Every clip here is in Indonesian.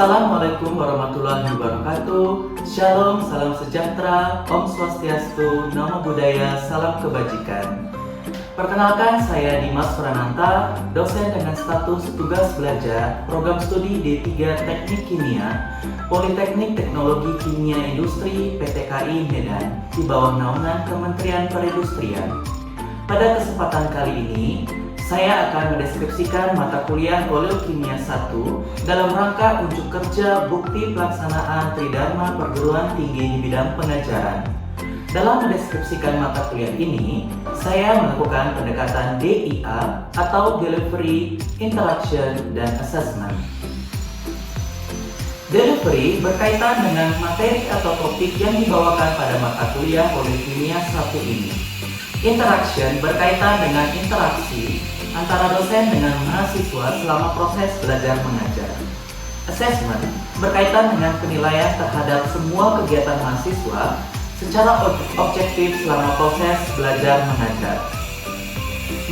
Assalamualaikum warahmatullahi wabarakatuh. Shalom, salam sejahtera, Om Swastiastu, Namo Buddhaya, salam kebajikan. Perkenalkan, saya Dimas Prananta, dosen dengan status tugas belajar program studi D3 Teknik Kimia, Politeknik Teknologi Kimia Industri PTKI Medan di bawah naungan Kementerian Perindustrian. Pada kesempatan kali ini, saya akan mendeskripsikan mata kuliah Oleokimia 1 dalam rangka unjuk kerja bukti pelaksanaan Tridharma Perguruan Tinggi di bidang pengajaran. Dalam mendeskripsikan mata kuliah ini, saya melakukan pendekatan DIA atau Delivery, Interaction, dan Assessment. Delivery berkaitan dengan materi atau topik yang dibawakan pada mata kuliah Oleokimia 1 ini. Interaction berkaitan dengan interaksi antara dosen dengan mahasiswa selama proses belajar mengajar. Assessment berkaitan dengan penilaian terhadap semua kegiatan mahasiswa secara objektif selama proses belajar mengajar.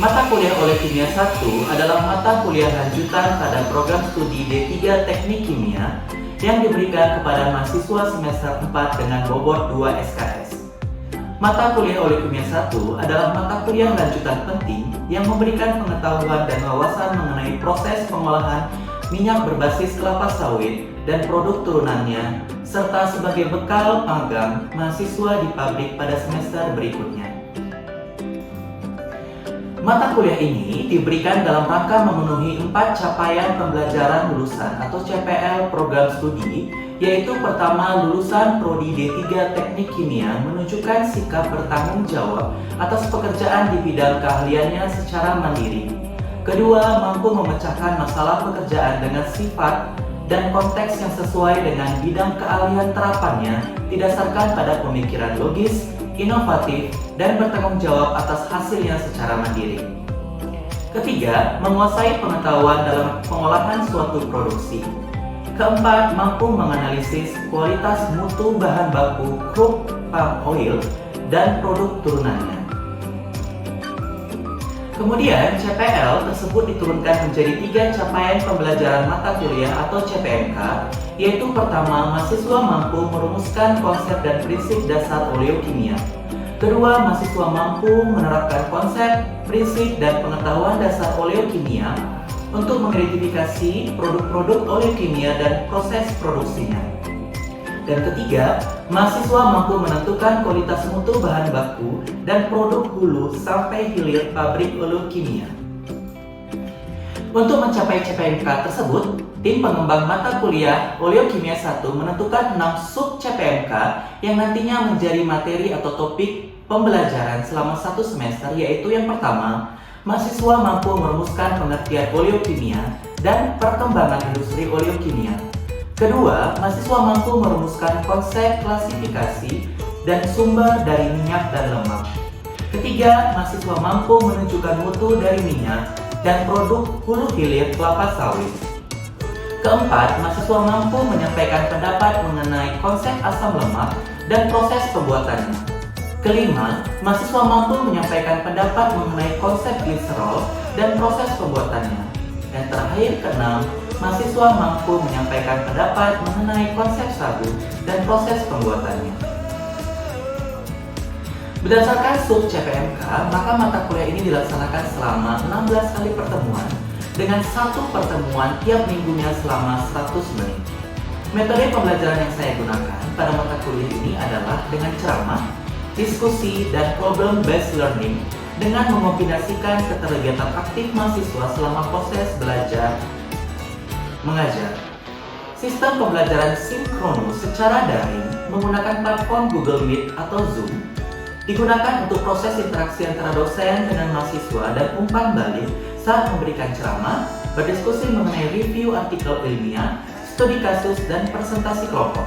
Mata kuliah Oleokimia 1 adalah mata kuliah lanjutan pada program studi D3 Teknik Kimia yang diberikan kepada mahasiswa semester 4 dengan bobot 2 SKS. Mata kuliah Oleokimia 1 adalah mata kuliah lanjutan penting yang memberikan pengetahuan dan wawasan mengenai proses pengolahan minyak berbasis kelapa sawit dan produk turunannya, serta sebagai bekal magang mahasiswa di pabrik pada semester berikutnya. Mata kuliah ini diberikan dalam rangka memenuhi 4 capaian pembelajaran lulusan atau CPL program studi, yaitu pertama, lulusan Prodi D3 Teknik Kimia menunjukkan sikap bertanggung jawab atas pekerjaan di bidang keahliannya secara mandiri. Kedua, mampu memecahkan masalah pekerjaan dengan sifat dan konteks yang sesuai dengan bidang keahlian terapannya didasarkan pada pemikiran logis, inovatif, dan bertanggung jawab atas hasilnya secara mandiri. Ketiga, menguasai pengetahuan dalam pengolahan suatu produksi. Keempat, mampu menganalisis kualitas mutu bahan baku crude palm oil dan produk turunannya. Kemudian, CPL tersebut diturunkan menjadi 3 capaian pembelajaran mata kuliah atau CPMK, yaitu pertama, mahasiswa mampu merumuskan konsep dan prinsip dasar oleokimia. Kedua, mahasiswa mampu menerapkan konsep, prinsip, dan pengetahuan dasar oleokimia untuk mengidentifikasi produk-produk oleokimia dan proses produksinya. Dan ketiga, mahasiswa mampu menentukan kualitas mutu bahan baku dan produk hulu sampai hilir pabrik oleokimia. Untuk mencapai CPMK tersebut, tim pengembang mata kuliah Oleokimia 1 menentukan 6 sub CPMK yang nantinya menjadi materi atau topik pembelajaran selama 1 semester, yaitu yang pertama, mahasiswa mampu merumuskan pengertian oleokimia dan perkembangan industri oleokimia. Kedua, mahasiswa mampu merumuskan konsep klasifikasi dan sumber dari minyak dan lemak. Ketiga, mahasiswa mampu menunjukkan mutu dari minyak dan produk hulu hilir kelapa sawit. Keempat, mahasiswa mampu menyampaikan pendapat mengenai konsep asam lemak dan proses pembuatannya. Kelima, mahasiswa mampu menyampaikan pendapat mengenai konsep gliserol dan proses pembuatannya. Dan terakhir, keenam, mahasiswa mampu menyampaikan pendapat mengenai konsep sabu dan proses pembuatannya. Berdasarkan sub CPMK, maka mata kuliah ini dilaksanakan selama 16 kali pertemuan dengan 1 pertemuan tiap minggunya selama 100 menit. Metode pembelajaran yang saya gunakan pada mata kuliah ini adalah dengan ceramah, diskusi, dan problem-based learning dengan mengombinasikan keterlibatan aktif mahasiswa selama proses belajar mengajar. Sistem pembelajaran sinkronus secara daring menggunakan platform Google Meet atau Zoom digunakan untuk proses interaksi antara dosen dengan mahasiswa dan umpan balik saat memberikan ceramah, berdiskusi mengenai review artikel ilmiah, studi kasus, dan presentasi kelompok.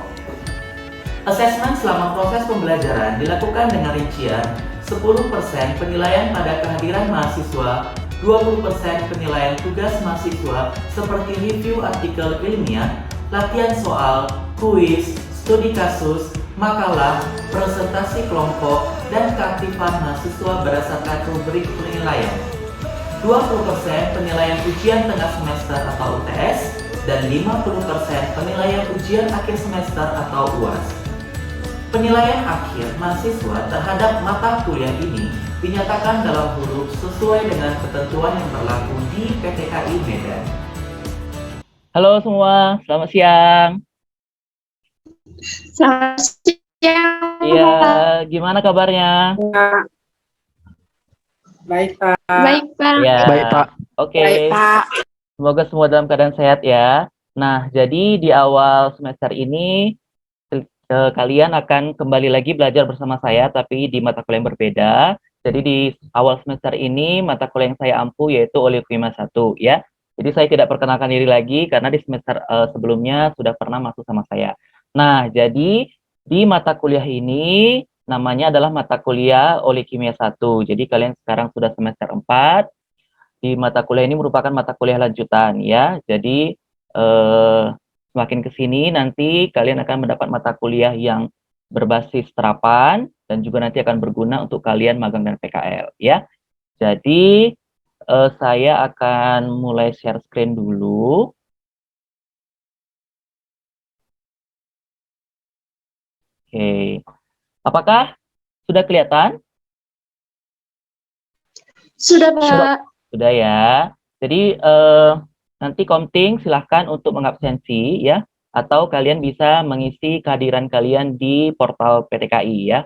Assessment selama proses pembelajaran dilakukan dengan rincian 10% penilaian pada kehadiran mahasiswa, 20% penilaian tugas mahasiswa seperti review artikel ilmiah, latihan soal, kuis, studi kasus, makalah, presentasi kelompok, dan keaktifan mahasiswa berdasarkan rubrik penilaian. 20% penilaian ujian tengah semester atau UTS, dan 50% penilaian ujian akhir semester atau UAS. Penilaian akhir mahasiswa terhadap mata kuliah ini dinyatakan dalam huruf sesuai dengan ketentuan yang berlaku di PTKI Medan. Halo semua, selamat siang. Selamat siang, Iya, Pak. gimana kabarnya? Baik, Pak. Baik, Pak. Ya, Baik, Pak. oke. Baik, Pak. Semoga semua dalam keadaan sehat ya. Nah, jadi di awal semester ini kalian akan kembali lagi belajar bersama saya, tapi di mata kuliah yang berbeda. Jadi di awal semester ini mata kuliah yang saya ampu yaitu Oleokimia 1 ya. Jadi saya tidak perkenalkan diri lagi karena di semester sebelumnya sudah pernah masuk sama saya. Nah, jadi di mata kuliah ini namanya adalah mata kuliah Oleokimia 1. Jadi kalian sekarang sudah semester 4. Di mata kuliah ini merupakan mata kuliah lanjutan ya. Jadi semakin ke sini nanti kalian akan mendapat mata kuliah yang berbasis terapan dan juga nanti akan berguna untuk kalian magang dan PKL ya. Jadi saya akan mulai share screen dulu. Oke. Apakah sudah kelihatan? Sudah, Pak. Sudah ya. Jadi nanti Komting silahkan untuk mengabsensi ya, atau kalian bisa mengisi kehadiran kalian di portal PTKI ya.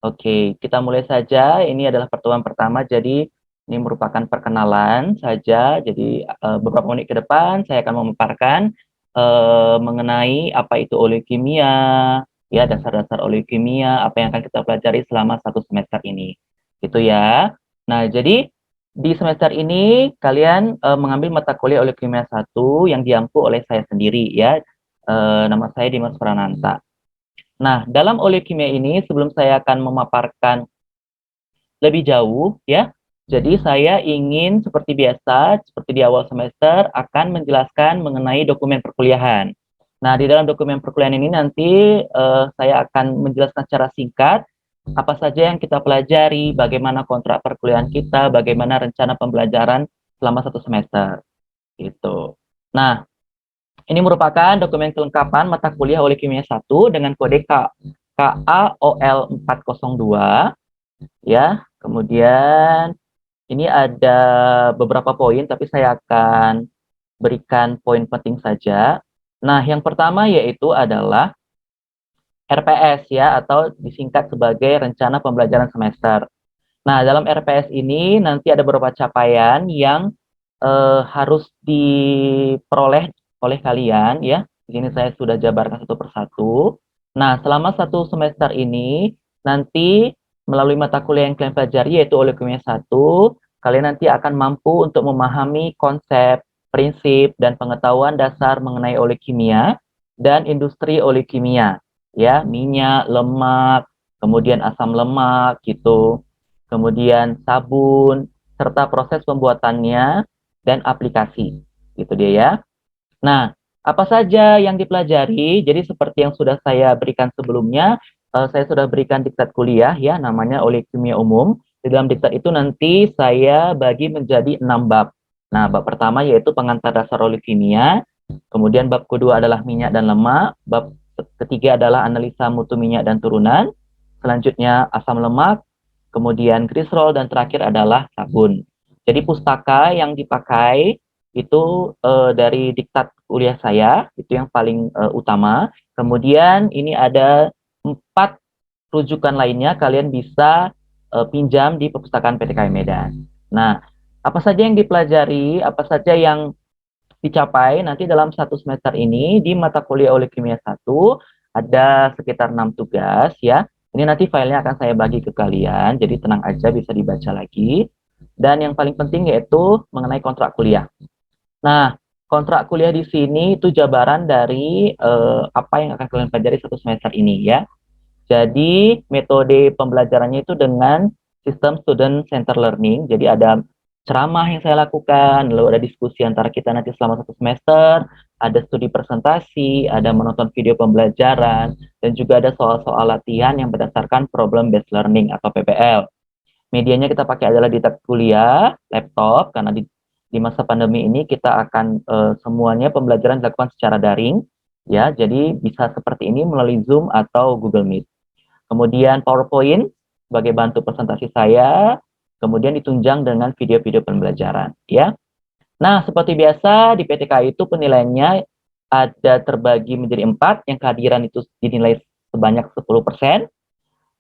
Oke, kita mulai saja. Ini adalah pertemuan pertama, jadi ini merupakan perkenalan saja. Jadi beberapa menit ke depan saya akan memaparkan mengenai apa itu oleokimia, ya dasar-dasar oleokimia, apa yang akan kita pelajari selama 1 semester ini. Gitu ya. Nah, jadi di semester ini kalian mengambil mata kuliah Oleokimia 1 yang diampu oleh saya sendiri ya. Nama saya Dimas Prananta. Nah, dalam oleokimia ini sebelum saya akan memaparkan lebih jauh ya. Jadi saya ingin seperti biasa, seperti di awal semester akan menjelaskan mengenai dokumen perkuliahan. Nah, di dalam dokumen perkuliahan ini nanti saya akan menjelaskan secara singkat apa saja yang kita pelajari, bagaimana kontrak perkuliahan kita, bagaimana rencana pembelajaran selama 1 semester. Gitu. Nah, ini merupakan dokumen kelengkapan mata kuliah Oleokimia 1 dengan kode KAOL 402 ya. Kemudian ini ada beberapa poin tapi saya akan berikan poin penting saja. Nah, yang pertama yaitu adalah RPS ya, atau disingkat sebagai rencana pembelajaran semester. Nah, dalam RPS ini nanti ada beberapa capaian yang harus diperoleh oleh kalian ya. Di sini saya sudah jabarkan satu persatu. Nah, selama 1 semester ini nanti melalui mata kuliah yang kalian pelajari yaitu Oleokimia 1, kalian nanti akan mampu untuk memahami konsep, prinsip, dan pengetahuan dasar mengenai oleokimia dan industri oleokimia ya, minyak, lemak, kemudian asam lemak gitu, kemudian sabun, serta proses pembuatannya dan aplikasi. Gitu dia ya. Nah, apa saja yang dipelajari? Jadi seperti yang sudah saya berikan sebelumnya, saya sudah berikan diktat kuliah ya, namanya Oleokimia Umum. Di dalam diktat itu nanti saya bagi menjadi 6 bab. Nah, bab pertama yaitu pengantar dasar oleokimia, kemudian bab kedua adalah minyak dan lemak, bab ketiga adalah analisa mutu minyak dan turunan, selanjutnya asam lemak, kemudian glycerol, dan terakhir adalah sabun. Jadi pustaka yang dipakai itu dari diktat kuliah saya, itu yang paling utama. Kemudian ini ada 4 rujukan lainnya, kalian bisa pinjam di perpustakaan PTKI Medan. Nah, apa saja yang dipelajari, apa saja yang dicapai nanti dalam 1 semester ini di mata kuliah Oleokimia 1 ada sekitar 6 tugas ya. Ini nanti filenya akan saya bagi ke kalian, jadi tenang aja bisa dibaca lagi. Dan yang paling penting yaitu mengenai kontrak kuliah. Nah, kontrak kuliah di sini itu jabaran dari apa yang akan kalian pelajari 1 semester ini ya. Jadi metode pembelajarannya itu dengan sistem student center learning. Jadi ada ceramah yang saya lakukan, lalu ada diskusi antara kita nanti selama 1 semester, ada studi presentasi, ada menonton video pembelajaran, dan juga ada soal-soal latihan yang berdasarkan problem based learning atau PBL. Medianya kita pakai adalah diktat kuliah, laptop, karena di di masa pandemi ini kita akan semuanya pembelajaran dilakukan secara daring, ya. Jadi bisa seperti ini melalui Zoom atau Google Meet. Kemudian PowerPoint sebagai bantu presentasi saya, kemudian ditunjang dengan video-video pembelajaran, ya. Nah, seperti biasa di PTK itu penilaiannya ada terbagi menjadi 4, yang kehadiran itu dinilai sebanyak 10%,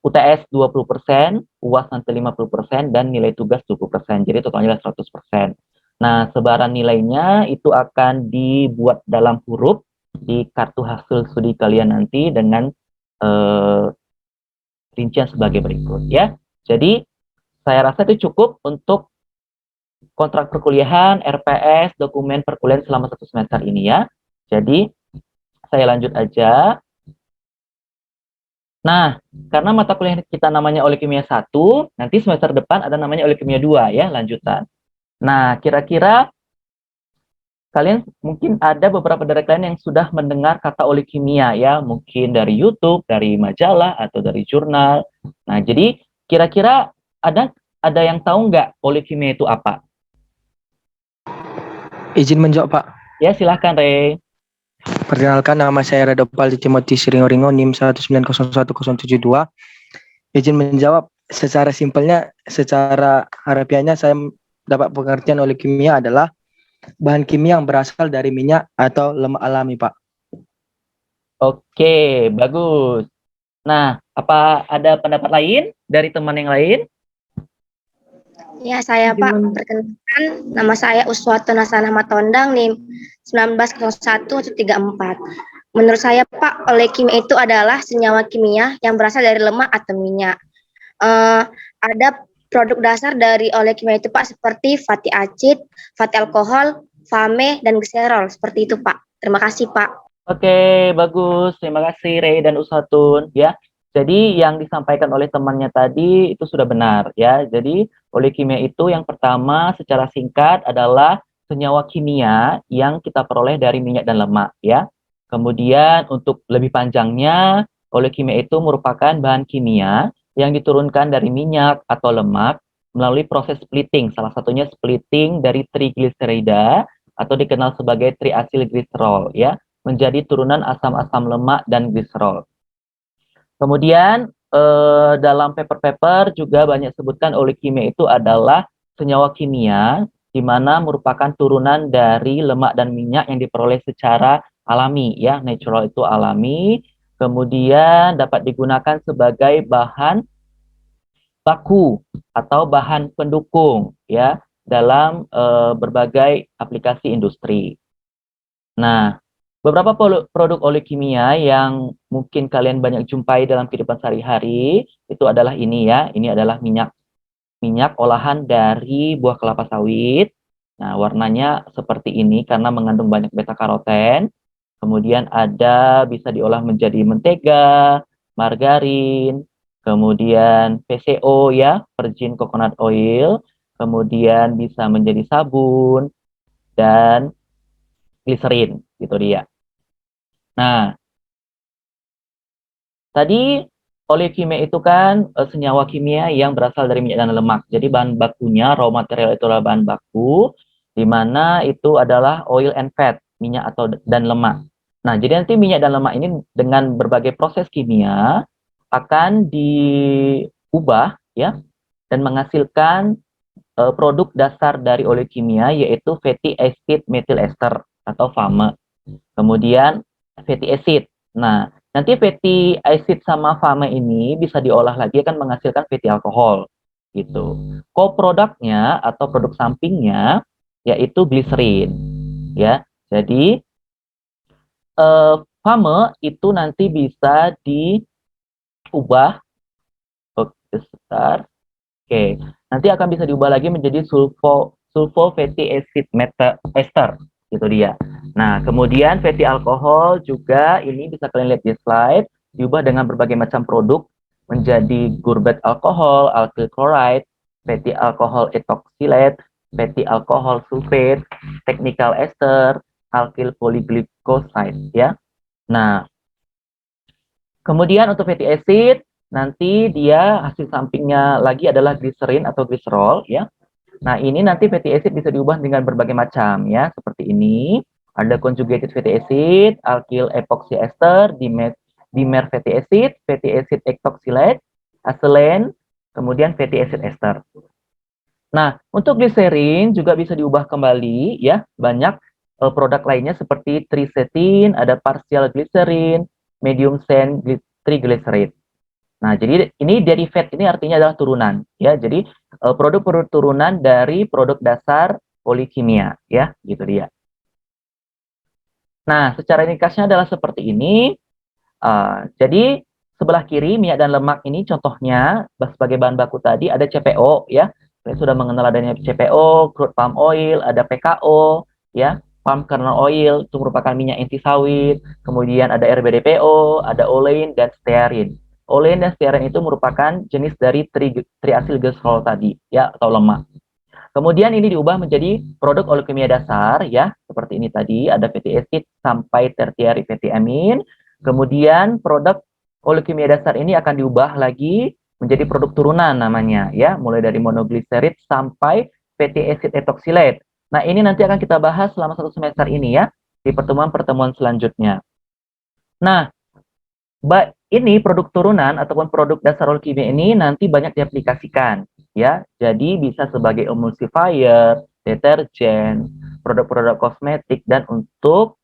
UTS 20%, UAS nanti 50%, dan nilai tugas 20%. Jadi totalnya 100%. Nah, sebaran nilainya itu akan dibuat dalam huruf di kartu hasil studi kalian nanti dengan rincian sebagai berikut, ya. Jadi, saya rasa itu cukup untuk kontrak perkuliahan, RPS, dokumen perkuliahan selama 1 semester ini, ya. Jadi, saya lanjut aja. Nah, karena mata kuliah kita namanya Olikimia 1, nanti semester depan ada namanya Olikimia 2, ya, lanjutan. Nah, kira-kira kalian mungkin ada beberapa dari kalian yang sudah mendengar kata olikimia, ya, mungkin dari YouTube, dari majalah, atau dari jurnal. Nah, jadi kira-kira ada yang tahu nggak olikimia itu apa? Izin menjawab, Pak. Ya, silahkan, Rey. Perkenalkan, nama saya Radopal Timothy Ringo NIM 1901072. Izin menjawab, secara simpelnya, secara harafiahnya saya dapat pengertian oleh kimia adalah bahan kimia yang berasal dari minyak atau lemak alami, Pak. Oke, bagus. Nah, apa ada pendapat lain dari teman yang lain? Ya, saya Pak. Perkenalkan, nama saya Uswato Nasana Matondang, NIM 1901-34. Menurut saya Pak, olikimia itu adalah senyawa kimia yang berasal dari lemak atau minyak. Ada produk dasar dari olikimia itu Pak, seperti fatty acid, fatty alkohol, fame, dan glycerol. Seperti itu Pak. Terima kasih Pak. Oke, bagus. Terima kasih Rey dan Usatun, ya. Jadi yang disampaikan oleh temannya tadi itu sudah benar, ya. Jadi olikimia itu yang pertama secara singkat adalah senyawa kimia yang kita peroleh dari minyak dan lemak, ya. Kemudian untuk lebih panjangnya, olikimia itu merupakan bahan kimia yang diturunkan dari minyak atau lemak melalui proses splitting. Salah satunya splitting dari trigliserida atau dikenal sebagai triacylglycerol, ya, menjadi turunan asam-asam lemak dan gliserol. Kemudian dalam paper-paper juga banyak sebutkan olikimia itu adalah senyawa kimia di mana merupakan turunan dari lemak dan minyak yang diperoleh secara alami, ya, natural itu alami. Kemudian dapat digunakan sebagai bahan baku atau bahan pendukung, ya, dalam berbagai aplikasi industri. Nah, beberapa produk olikimia yang mungkin kalian banyak jumpai dalam kehidupan sehari-hari itu adalah ini, ya. Ini adalah minyak olahan dari buah kelapa sawit. Nah, warnanya seperti ini karena mengandung banyak beta karoten. Kemudian ada bisa diolah menjadi mentega, margarin, kemudian PCO, ya, virgin coconut oil, kemudian bisa menjadi sabun dan gliserin, gitu dia. Nah, tadi olikimia itu kan senyawa kimia yang berasal dari minyak dan lemak. Jadi bahan bakunya, raw material itu adalah bahan baku, di mana itu adalah oil and fat, minyak atau dan lemak. Nah, jadi nanti minyak dan lemak ini dengan berbagai proses kimia akan diubah, ya, dan menghasilkan produk dasar dari olikimia yaitu fatty acid methyl ester atau FAME. Kemudian fatty acid. Nah, nanti fatty acid sama FAME ini bisa diolah lagi akan menghasilkan fatty alkohol gitu. Co-produknya atau produk sampingnya yaitu gliserin, ya. Jadi FAME itu nanti bisa diubah. Oke, sebentar. Oke, nanti akan bisa diubah lagi menjadi sulfo fatty acid ester, gitu dia. Nah, kemudian fatty alkohol juga ini bisa kalian lihat di slide, diubah dengan berbagai macam produk menjadi gurbet alkohol, alkyl chloride, fatty alkohol ethoxylate, fatty alkohol sulfate, technical ester, alkyl polyglycoside, ya. Nah, kemudian untuk fatty acid nanti dia hasil sampingnya lagi adalah gliserin atau gliserol, ya. Nah, ini nanti fatty acid bisa diubah dengan berbagai macam ya, seperti ini. Ada conjugated fatty acid, alkyl epoxy ester, dimer fatty acid ethoxylate, acetylene, kemudian fatty acid ester. Nah, untuk gliserin juga bisa diubah kembali ya, banyak produk lainnya seperti trisetin, ada partial glycerin, medium chain triglyceride. Nah, jadi ini derivat ini artinya adalah turunan ya. Jadi produk-produk turunan dari produk dasar polikimia ya, gitu dia. Nah, secara ringkasnya adalah seperti ini. Jadi sebelah kiri minyak dan lemak ini contohnya sebagai bahan baku tadi ada CPO ya. Saya sudah mengenal adanya CPO, crude palm oil, ada PKO ya, palm kernel oil itu merupakan minyak inti sawit. Kemudian ada RBDPO, ada olein dan stearin. Olein dan stearin itu merupakan jenis dari triacylglycerol tadi ya, atau lemak. Kemudian ini diubah menjadi produk oleokimia dasar ya, seperti ini tadi, ada fatty acid sampai tertiary fatty amine. Kemudian produk oleokimia dasar ini akan diubah lagi menjadi produk turunan namanya ya, mulai dari monogliserid sampai fatty acid ethoxylate. Nah, ini nanti akan kita bahas selama 1 semester ini ya, di pertemuan-pertemuan selanjutnya. Nah, ini produk turunan ataupun produk dasar oleokimia ini nanti banyak diaplikasikan ya. Jadi bisa sebagai emulsifier, deterjen, produk-produk kosmetik dan untuk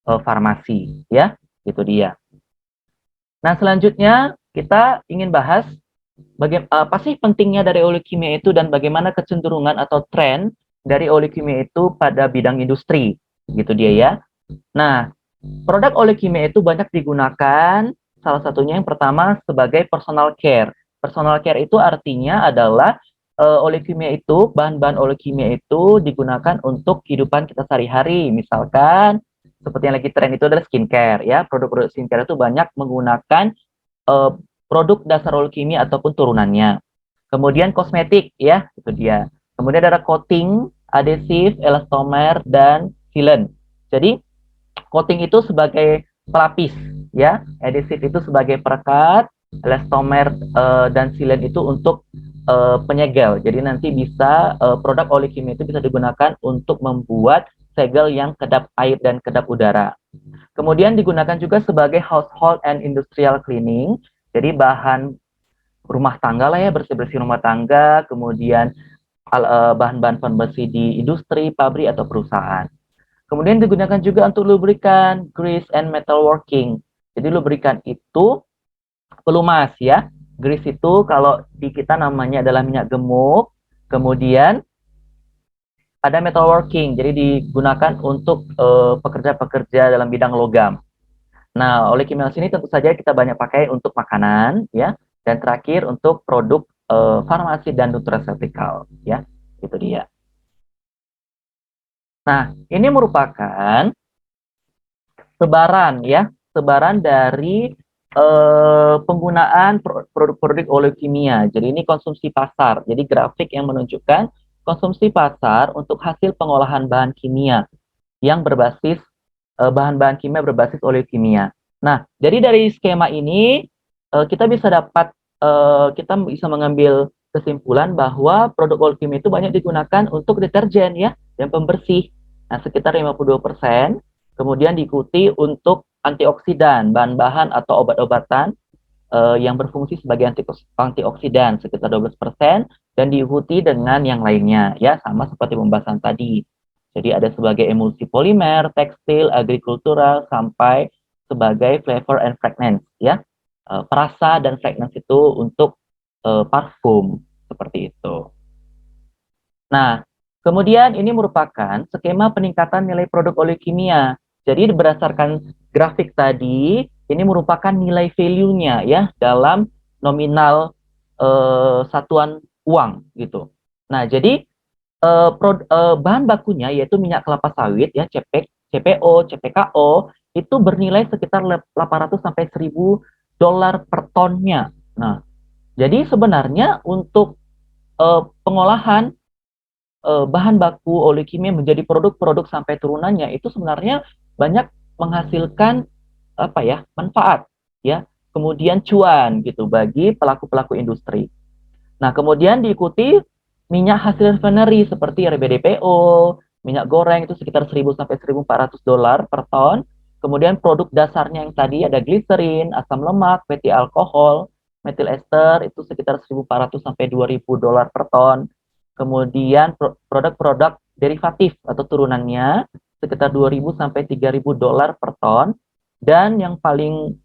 farmasi ya. Itu dia. Nah, selanjutnya kita ingin bahas apa sih pentingnya dari oleokimia itu dan bagaimana kecenderungan atau tren dari oleokimia itu pada bidang industri. Gitu dia ya. Nah, produk oleokimia itu banyak digunakan, salah satunya yang pertama sebagai personal care. Personal care itu artinya adalah oleokimia itu, bahan-bahan oleokimia itu digunakan untuk kehidupan kita sehari-hari. Misalkan seperti yang lagi tren itu adalah skincare ya. Produk-produk skincare itu banyak menggunakan produk dasar oleokimia ataupun turunannya. Kemudian kosmetik ya, itu dia. Kemudian ada coating, adhesif, elastomer dan sealant. Jadi coating itu sebagai pelapis ya, adhesif itu sebagai perekat, elastomer dan sealant itu untuk penyegel. Jadi nanti bisa produk oleokimia itu bisa digunakan untuk membuat segel yang kedap air dan kedap udara. Kemudian digunakan juga sebagai household and industrial cleaning. Jadi bahan rumah tangga lah ya, bersih-bersih rumah tangga, kemudian bahan-bahan pembersih di industri, pabrik atau perusahaan. Kemudian digunakan juga untuk lubrikan, grease, and metalworking. Jadi lubrikan itu pelumas ya. Grease itu kalau di kita namanya adalah minyak gemuk. Kemudian ada metalworking, jadi digunakan untuk pekerja-pekerja dalam bidang logam. Nah, oleokimia ini tentu saja kita banyak pakai untuk makanan ya. Dan terakhir untuk produk farmasi dan nutraceutical ya. Itu dia. Nah, ini merupakan sebaran ya, sebaran dari penggunaan produk-produk oleokimia. Jadi ini konsumsi pasar. Jadi grafik yang menunjukkan konsumsi pasar untuk hasil pengolahan bahan kimia yang berbasis bahan-bahan kimia berbasis oleokimia. Nah, jadi dari skema ini kita bisa mengambil kesimpulan bahwa produk oleokimia itu banyak digunakan untuk deterjen ya dan pembersih. Nah, sekitar 52%. Kemudian diikuti untuk antioksidan, bahan-bahan atau obat-obatan yang berfungsi sebagai antioksidan sekitar 12% dan diikuti dengan yang lainnya ya, sama seperti pembahasan tadi. Jadi ada sebagai emulsi polimer, tekstil, agrikultural sampai sebagai flavor and fragrance ya. Perasa dan fragrance itu untuk parfum seperti itu. Nah, kemudian ini merupakan skema peningkatan nilai produk oleokimia. Jadi berdasarkan grafik tadi, ini merupakan nilai value-nya ya dalam nominal satuan uang gitu. Nah, jadi bahan bakunya yaitu minyak kelapa sawit ya, CPO, CPKO itu bernilai sekitar 800 sampai 1000 dolar per tonnya. Nah, jadi sebenarnya untuk pengolahan bahan baku oleokimia menjadi produk-produk sampai turunannya itu sebenarnya banyak menghasilkan manfaat ya, kemudian cuan gitu bagi pelaku-pelaku industri. Nah, kemudian diikuti minyak hasil refinery seperti RBDPO, minyak goreng itu sekitar 1.000 sampai 1.400 dolar per ton. Kemudian produk dasarnya yang tadi ada gliserin, asam lemak, fatty alkohol, metil ester itu sekitar 1.400 sampai 2.000 dolar per ton. Kemudian produk-produk derivatif atau turunannya sekitar 2.000 sampai 3.000 dolar per ton. Dan yang paling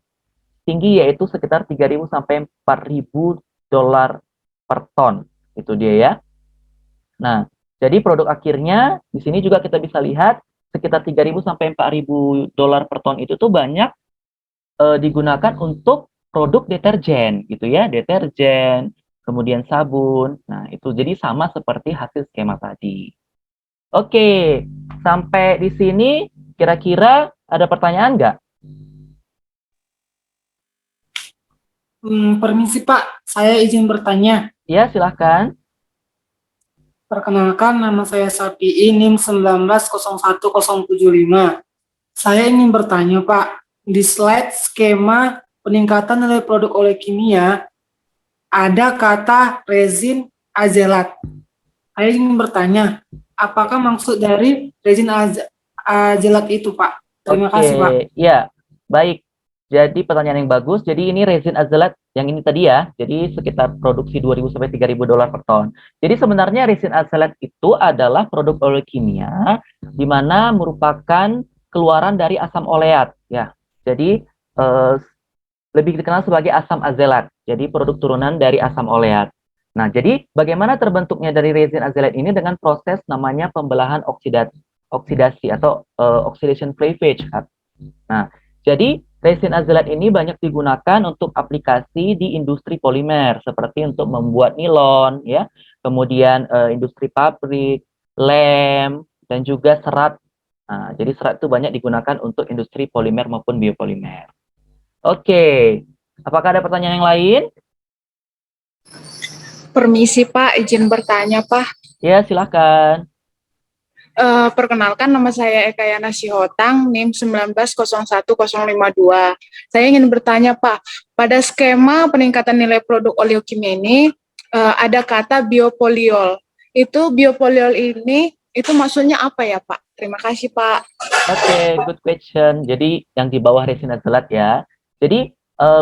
tinggi yaitu sekitar 3.000 sampai 4.000 dolar per ton. Itu dia ya. Nah, jadi produk akhirnya di sini juga kita bisa lihat sekitar 3.000 sampai 4.000 dolar per ton itu tuh banyak digunakan untuk produk deterjen gitu ya, deterjen, kemudian sabun. Nah, itu jadi sama seperti hasil skema tadi. Oke, sampai di sini kira-kira ada pertanyaan nggak? Permisi Pak, saya izin bertanya. Ya, silahkan. Perkenalkan, nama saya Sapi, NIM 1901075. Saya ingin bertanya Pak, di slide skema peningkatan nilai produk oleh kimia, ada kata rezin azelat. Saya ingin bertanya, apakah maksud dari rezin azelat itu Pak? Terima kasih Pak. Ya, baik. Jadi pertanyaan yang bagus. Jadi ini resin azelat yang ini tadi ya. Jadi sekitar produksi 2.000 sampai 3.000 dolar per ton. Jadi sebenarnya resin azelat itu adalah produk oleokimia di mana merupakan keluaran dari asam oleat ya. Jadi lebih dikenal sebagai asam azelat. Jadi produk turunan dari asam oleat. Nah, jadi bagaimana terbentuknya dari resin azelat ini dengan proses namanya pembelahan oksidasi atau oxidation cleavage. Nah, jadi resin azelat ini banyak digunakan untuk aplikasi di industri polimer seperti untuk membuat nilon ya, kemudian industri pabrik, lem dan juga serat. Nah, jadi serat itu banyak digunakan untuk industri polimer maupun biopolimer. Oke, apakah ada pertanyaan yang lain? Permisi Pak, izin bertanya Pak. Ya, silakan. Perkenalkan, nama saya Eka Yana Sihotang, NIM 1901052. Saya ingin bertanya Pak, pada skema peningkatan nilai produk oleokimia ini ada kata biopoliol. Itu biopoliol ini itu maksudnya apa ya Pak? Terima kasih Pak. Oke, good question. Jadi yang di bawah resin azelat ya. Jadi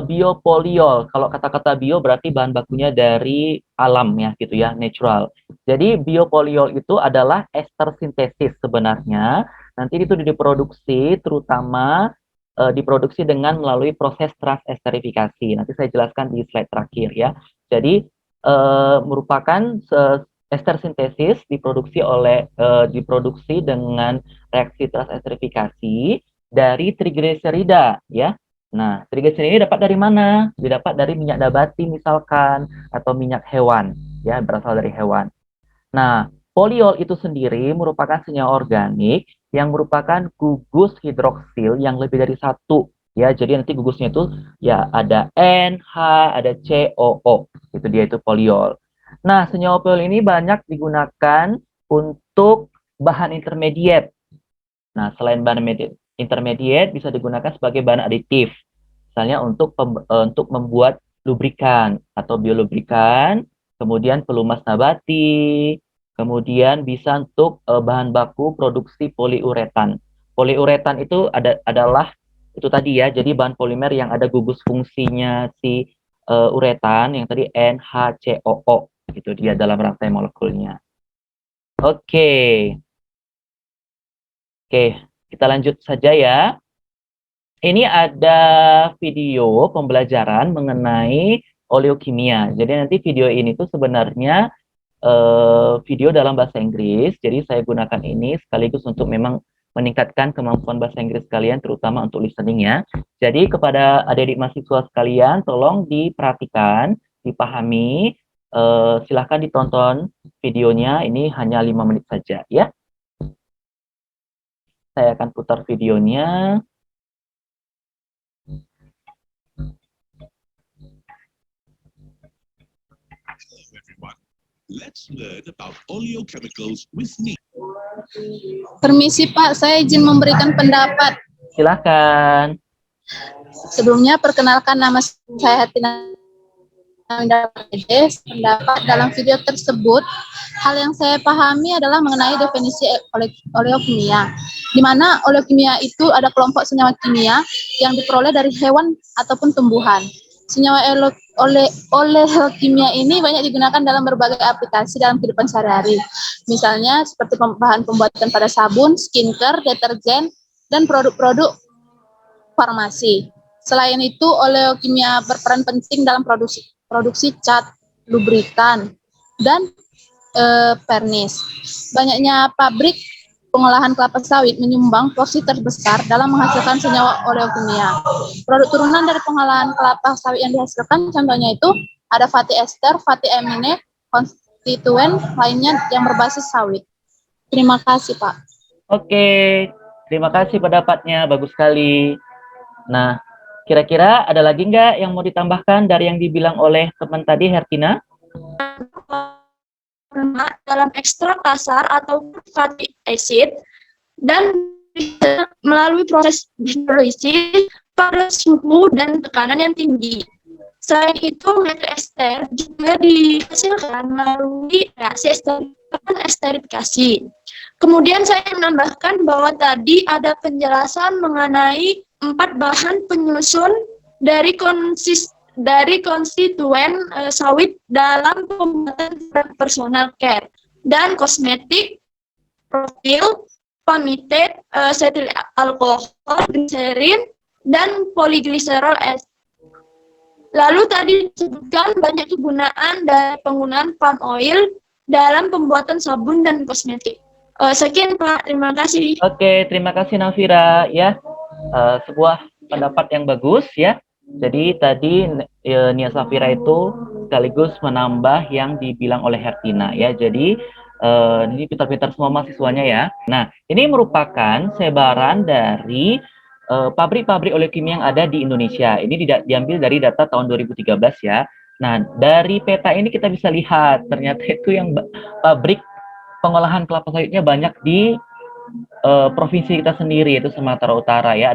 biopoliol, kalau kata-kata bio berarti bahan bakunya dari alam ya gitu ya, natural. Jadi biopoliol itu adalah ester sintesis sebenarnya. Nanti itu diproduksi terutama diproduksi dengan melalui proses transesterifikasi. Nanti saya jelaskan di slide terakhir ya. Jadi merupakan ester sintesis diproduksi dengan reaksi transesterifikasi dari trigliserida ya. Nah, trigliserida ini dapat dari mana? Didapat dari minyak nabati misalkan atau minyak hewan ya, berasal dari hewan. Nah, poliol itu sendiri merupakan senyawa organik yang merupakan gugus hidroksil yang lebih dari satu ya. Jadi nanti gugusnya itu ya ada NH, ada COO. Itu dia itu poliol. Nah, senyawa poliol ini banyak digunakan untuk bahan intermediate. Nah, selain bahan intermediate bisa digunakan sebagai bahan aditif. Misalnya untuk membuat lubrikan atau biolubrikan, kemudian pelumas nabati, kemudian bisa untuk bahan baku produksi poliuretan. Poliuretan itu adalah itu tadi ya, jadi bahan polimer yang ada gugus fungsinya si uretan yang tadi NHCOO. Itu dia dalam rantai molekulnya. Oke, kita lanjut saja ya. Ini ada video pembelajaran mengenai oleokimia. Jadi nanti video ini tuh sebenarnya video dalam bahasa Inggris. Jadi saya gunakan ini sekaligus untuk memang meningkatkan kemampuan bahasa Inggris kalian, terutama untuk listening ya. Jadi kepada adik-adik mahasiswa sekalian, tolong diperhatikan, dipahami. Silahkan ditonton videonya. Ini hanya 5 menit saja ya. Saya akan putar videonya. Let's learn about oleochemicals with me. Permisi Pak, saya izin memberikan pendapat. Silakan. Sebelumnya perkenalkan nama saya Hatina pendapat dalam video tersebut, hal yang saya pahami adalah mengenai definisi oleokimia, di mana oleokimia itu ada kelompok senyawa kimia yang diperoleh dari hewan ataupun tumbuhan. Senyawa oleokimia ini banyak digunakan dalam berbagai aplikasi dalam kehidupan sehari-hari, misalnya seperti bahan pembuatan pada sabun, skincare, deterjen, dan produk-produk farmasi. Selain itu, oleokimia berperan penting dalam produksi cat, lubrikan, dan vernis. Banyaknya pabrik pengolahan kelapa sawit menyumbang porsi terbesar dalam menghasilkan senyawa oleokimia. Produk turunan dari pengolahan kelapa sawit yang dihasilkan contohnya itu ada fatty ester, fatty amine, konstituen lainnya yang berbasis sawit. Terima kasih, Pak. Oke, terima kasih pendapatnya, bagus sekali. Nah, kira-kira ada lagi nggak yang mau ditambahkan dari yang dibilang oleh teman tadi, Hertina? Dalam ekstrak kasar atau fatty acid dan melalui proses hidrolisis pada suhu dan tekanan yang tinggi. Selain itu, metode ester juga dihasilkan melalui reaksi esterifikasi. Kemudian saya menambahkan bahwa tadi ada penjelasan mengenai 4 bahan penyusun dari konstituen sawit dalam pembuatan personal care dan kosmetik, profil, pamitet, setil alkohol, gliserin, dan poligliserol es. Lalu tadi disebutkan banyak kegunaan dari penggunaan palm oil dalam pembuatan sabun dan kosmetik. Sekian Pak, terima kasih. Oke, terima kasih Nafira ya. Sebuah pendapat yang bagus ya. Jadi tadi Nia Safira itu sekaligus menambah yang dibilang oleh Hertina ya. Jadi ini pintar-pintar semua mahasiswanya ya. Nah, ini merupakan sebaran dari pabrik-pabrik oleokimia yang ada di Indonesia. Ini diambil dari data tahun 2013 ya. Nah, dari peta ini kita bisa lihat ternyata itu yang pabrik pengolahan kelapa sawitnya banyak di provinsi kita sendiri, yaitu Sumatera Utara ya.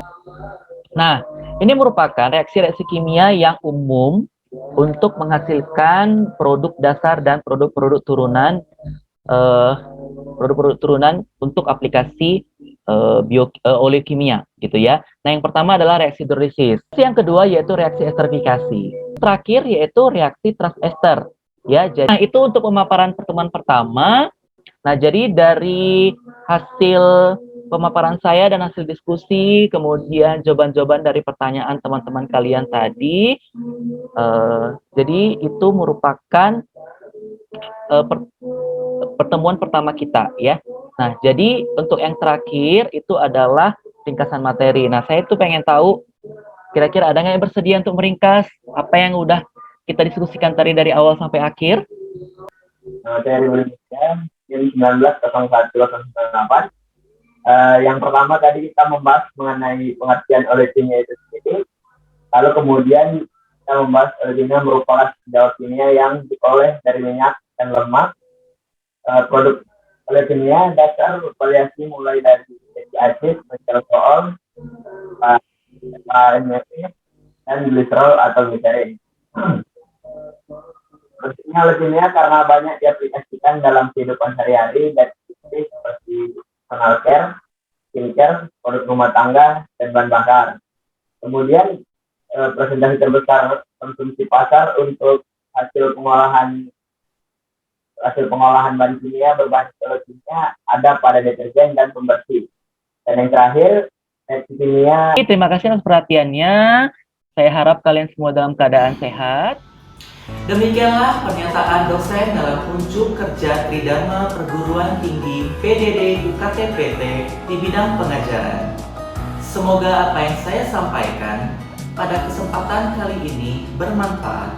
Nah, ini merupakan reaksi-reaksi kimia yang umum untuk menghasilkan produk dasar dan produk-produk turunan untuk aplikasi oleokimia gitu ya. Nah, yang pertama adalah reaksi hidrolisis. Yang kedua yaitu reaksi esterifikasi. Terakhir yaitu reaksi transester ya. Jadi, nah, itu untuk pemaparan pertemuan pertama. Nah, jadi dari hasil pemaparan saya dan hasil diskusi, kemudian jawaban-jawaban dari pertanyaan teman-teman kalian tadi, jadi itu merupakan pertemuan pertama kita ya. Nah, jadi untuk yang terakhir itu adalah ringkasan materi. Nah, saya tuh pengen tahu kira-kira ada nggak yang bersedia untuk meringkas apa yang udah kita diskusikan tadi dari awal sampai akhir? Dari Indonesia 19.01.08. Yang pertama tadi kita membahas mengenai pengertian oleokimia itu sendiri. Lalu kemudian kita membahas oleokimia merupakan senyawa kimia yang diperoleh dari minyak dan lemak. Produk oleokimia dasar bervariasi mulai dari fatty acid, alkohol, dan gliserol atau gliserin. Pentingnya oleokimia karena banyak diaplikasikan dalam kehidupan sehari-hari dan seperti personal care, skincare, produk rumah tangga, dan bahan bakar. Kemudian presentasi terbesar konsumsi pasar untuk hasil pengolahan bahan kimia berbasis oleokimia ada pada deterjen dan pembersih. Dan yang terakhir, reaksi kimia. Terima kasih atas perhatiannya. Saya harap kalian semua dalam keadaan sehat. Demikianlah pernyataan dosen dalam unjuk kerja Tridharma Perguruan Tinggi PDD UKT-PT di bidang pengajaran. Semoga apa yang saya sampaikan pada kesempatan kali ini bermanfaat.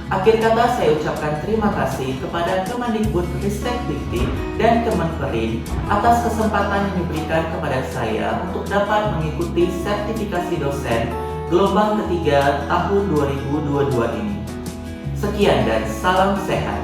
Akhir kata saya ucapkan terima kasih kepada Kemendikbudristekdikti dan Kemenperin atas kesempatan yang diberikan kepada saya untuk dapat mengikuti sertifikasi dosen gelombang ketiga tahun 2022 ini. Sekian dan salam sehat.